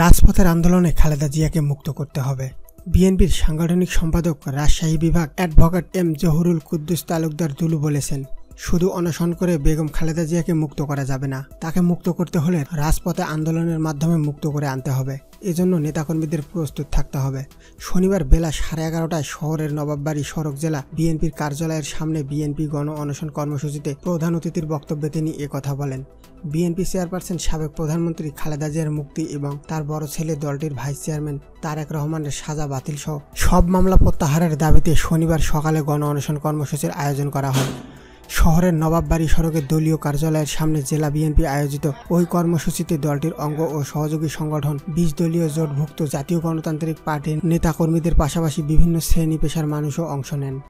রাজপথের আন্দোলনে খালেদা জিয়াকে মুক্ত করতে হবে। বিএনপির সাংগঠনিক সম্পাদক রাজশাহী বিভাগ অ্যাডভোকেট এম জহুরুল কুদ্দুস তালুকদার দুলু বলেছেন, শুধু অনশন করে বেগম খালেদা জিয়াকে মুক্ত করা যাবে না, তাকে মুক্ত করতে হলে রাজপথে আন্দোলনের মাধ্যমে মুক্ত করে আনতে হবে। এজন্য নেতাকর্মীদের প্রস্তুত থাকতে হবে। শনিবার বেলা 11:30টায় শহরের নবাববাড়ি সড়ক জেলা বিএনপির কার্যালয়ের সামনে বিএনপি গণ অনশন কর্মসূচিতে প্রধান অতিথির বক্তব্যে তিনি একথা বলেন। বিএনপি চেয়ারপারসন সাবেক প্রধানমন্ত্রী খালেদা জিয়ার মুক্তি এবং তার বড় ছেলে দলটির ভাইস চেয়ারম্যান তারেক রহমানের সাজা বাতিল সহ সব মামলা প্রত্যাহারের দাবিতে শনিবার সকালে গণ অনশন কর্মসূচির আয়োজন করা হয়। শহরের নবাববাড়ি সড়কের দলীয় কার্যালয়ের সামনে জেলা বিএনপি আয়োজিত ওই কর্মসূচিতে দলটির অঙ্গ ও সহযোগী সংগঠন 20 দলীয় জোটভুক্ত জাতীয় গণতান্ত্রিক পার্টির নেতাকর্মীদের পাশাপাশি বিভিন্ন শ্রেণী পেশার মানুষও অংশ নেন।